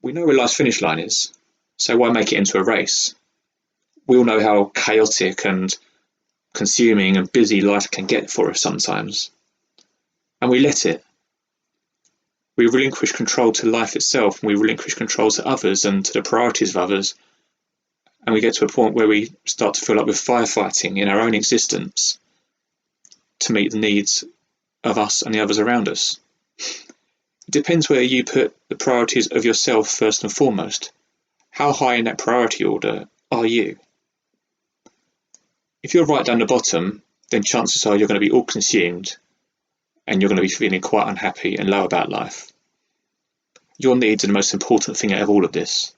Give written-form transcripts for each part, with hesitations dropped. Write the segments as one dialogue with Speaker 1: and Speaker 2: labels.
Speaker 1: We know where life's finish line is, so why make it into a race? We all know how chaotic and consuming and busy life can get for us sometimes, and we let it. We relinquish control to life itself, and we relinquish control to others and to the priorities of others, and we get to a point where we start to feel like we're firefighting in our own existence to meet the needs of us and the others around us. It depends where you put the priorities of yourself first and foremost. How high in that priority order are you? If you're right down the bottom, then chances are you're going to be all consumed and you're going to be feeling quite unhappy and low about life. Your needs are the most important thing out of all of this.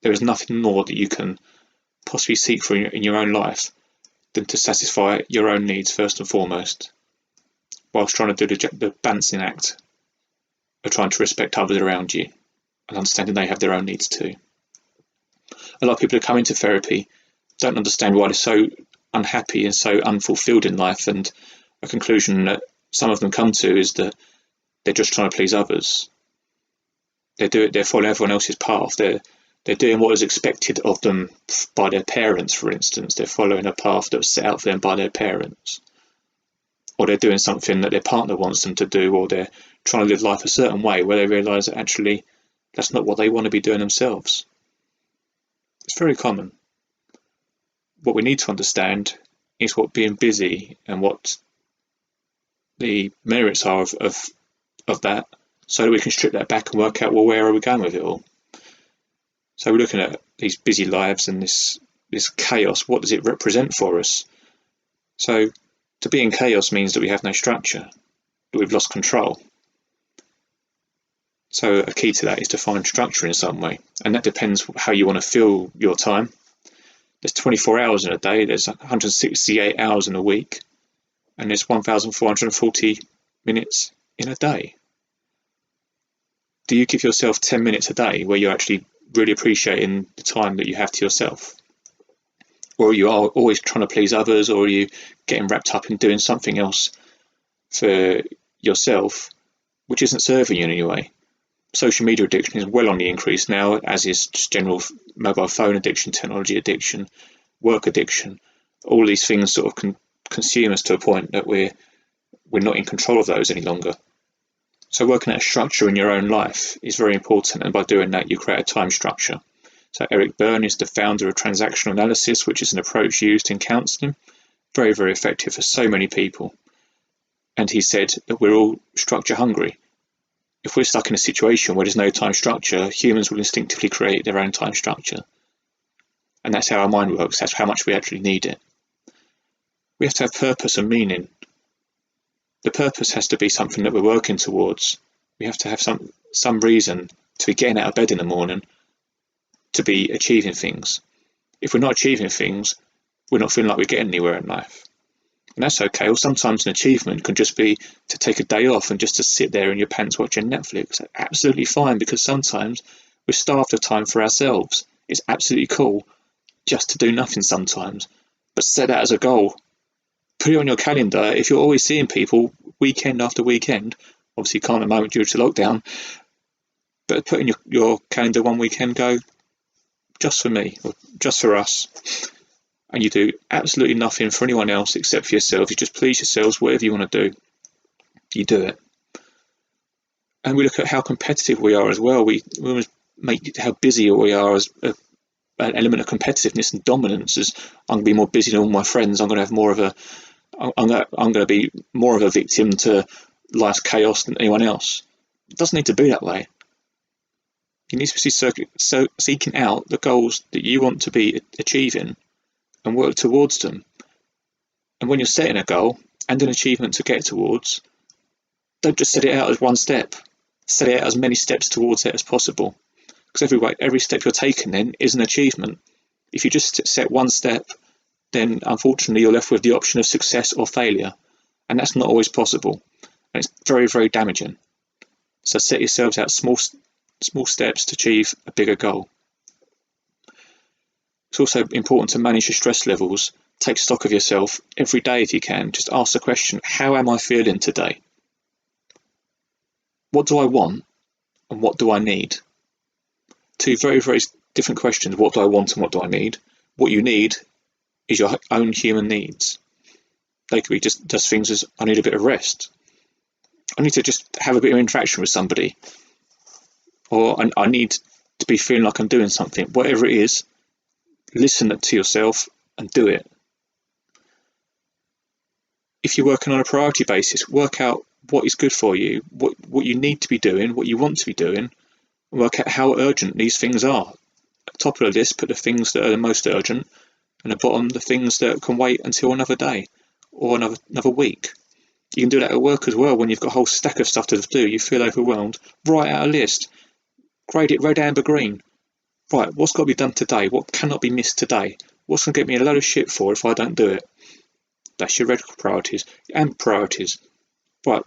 Speaker 1: There is nothing more that you can possibly seek for in your own life than to satisfy your own needs first and foremost, whilst trying to do the balancing act of trying to respect others around you and understanding they have their own needs too. A lot of people who come into therapy don't understand why they're so unhappy and so unfulfilled in life, and a conclusion that some of them come to is that they're just trying to please others. They're following everyone else's path. They're doing what is expected of them by their parents, for instance. They're following a path that was set out for them by their parents. Or they're doing something that their partner wants them to do, or they're trying to live life a certain way where they realise that actually that's not what they want to be doing themselves. It's very common. What we need to understand is what being busy and what the merits are of that, so that we can strip that back and work out, well, where are we going with it all? So we're looking at these busy lives and this chaos. What does it represent for us? So to be in chaos means that we have no structure, that we've lost control. So a key to that is to find structure in some way, and that depends how you want to fill your time. There's 24 hours in a day, there's 168 hours in a week, and there's 1,440 minutes in a day. Do you give yourself 10 minutes a day where you're actually really appreciating the time that you have to yourself? Or are you always trying to please others, or are you getting wrapped up in doing something else for yourself which isn't serving you in any way? Social media addiction is well on the increase now, as is just general mobile phone addiction, technology addiction, work addiction. All these things sort of consume us to a point that we're not in control of those any longer. So working out a structure in your own life is very important, and by doing that you create a time structure. So Eric Berne is the founder of transactional analysis, which is an approach used in counselling, very, very effective for so many people. And he said that we're all structure hungry. If we're stuck in a situation where there's no time structure, humans will instinctively create their own time structure. And that's how our mind works. That's how much we actually need it. We have to have purpose and meaning. The purpose has to be something that we're working towards. We have to have some reason to be getting out of bed in the morning, to be achieving things. If we're not achieving things, we're not feeling like we're getting anywhere in life. And that's okay. Or sometimes an achievement can just be to take a day off and just to sit there in your pants watching Netflix. That's absolutely fine, because sometimes we're starved of time for ourselves. It's absolutely cool just to do nothing sometimes. But set that as a goal. Put it on your calendar. If you're always seeing people weekend after weekend, obviously you can't at the moment due to lockdown, but put in your calendar one weekend, go just for me or just for us. And you do absolutely nothing for anyone else except for yourself. You just please yourselves, whatever you want to do, you do it. And we look at how competitive we are as well. We always make how busy we are as an element of competitiveness and dominance. As I'm going to be more busy than all my friends. I'm going to be more of a victim to life's chaos than anyone else. It doesn't need to be that way. You need to be seeking out the goals that you want to be achieving and work towards them. And when you're setting a goal and an achievement to get towards, don't just set it out as one step. Set it out as many steps towards it as possible. Because every step you're taking then is an achievement. If you just set one step, then unfortunately you're left with the option of success or failure. And that's not always possible. And it's very, very damaging. So set yourselves out small steps to achieve a bigger goal. It's also important to manage your stress levels. Take stock of yourself every day if you can. Just ask the question, how am I feeling today? What do I want and what do I need? Two very, very different questions. What do I want and what do I need? What you need is your own human needs. They could be just things as, I need a bit of rest. I need to just have a bit of interaction with somebody. Or I need to be feeling like I'm doing something. Whatever it is, listen to yourself and do it. If you're working on a priority basis, work out what is good for you, what you need to be doing, what you want to be doing, and work out how urgent these things are. At the top of the list, put the things that are the most urgent, and at the bottom, the things that can wait until another day or another week. You can do that at work as well. When you've got a whole stack of stuff to do, you feel overwhelmed, write out a list. Grade it red, amber, green. Right, what's got to be done today? What cannot be missed today? What's going to get me a load of shit for if I don't do it? That's your red priorities. Amber priorities. Right,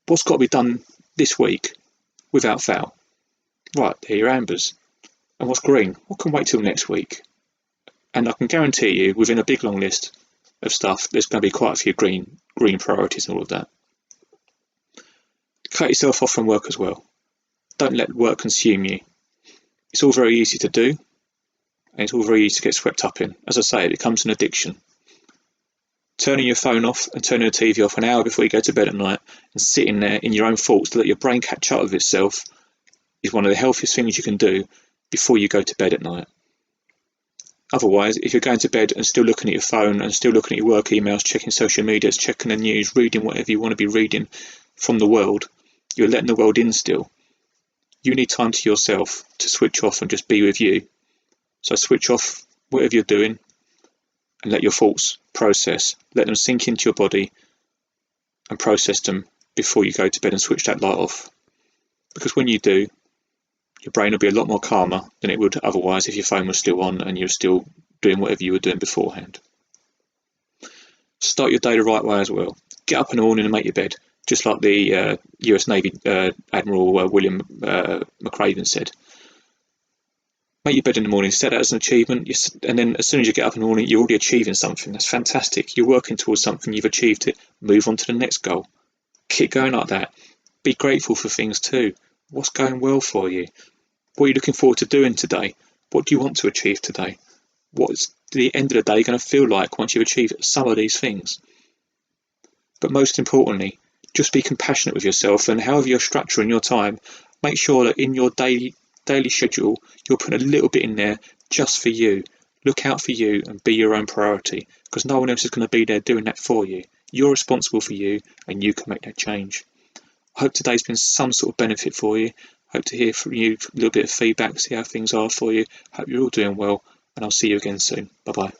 Speaker 1: what's got to be done this week without fail? Right, there are your ambers. And what's green? What can wait till next week? And I can guarantee you, within a big long list of stuff, there's going to be quite a few green priorities and all of that. Cut yourself off from work as well. Don't let work consume you. It's all very easy to do, and it's all very easy to get swept up in. As I say, it becomes an addiction. Turning your phone off and turning the TV off an hour before you go to bed at night and sitting there in your own thoughts to let your brain catch up with itself is one of the healthiest things you can do before you go to bed at night. Otherwise, if you're going to bed and still looking at your phone and still looking at your work emails, checking social media, checking the news, reading whatever you want to be reading from the world, you're letting the world in still. You need time to yourself to switch off and just be with you. So switch off whatever you're doing and let your thoughts process. Let them sink into your body and process them before you go to bed and switch that light off. Because when you do, your brain will be a lot more calmer than it would otherwise if your phone was still on and you're still doing whatever you were doing beforehand. Start your day the right way as well. Get up in the morning and make your bed, just like the US Navy Admiral William McRaven said. Make your bed in the morning, set that as an achievement, and then as soon as you get up in the morning, you're already achieving something. That's fantastic. You're working towards something, you've achieved it. Move on to the next goal. Keep going like that. Be grateful for things too. What's going well for you? What are you looking forward to doing today? What do you want to achieve today? What's the end of the day going to feel like once you've achieved some of these things? But most importantly, just be compassionate with yourself, and however you're structuring your time, make sure that in your daily schedule, you're putting a little bit in there just for you. Look out for you and be your own priority, because no one else is going to be there doing that for you. You're responsible for you, and you can make that change. I hope today's been some sort of benefit for you. Hope to hear from you, a little bit of feedback, see how things are for you. Hope you're all doing well, and I'll see you again soon. Bye-bye.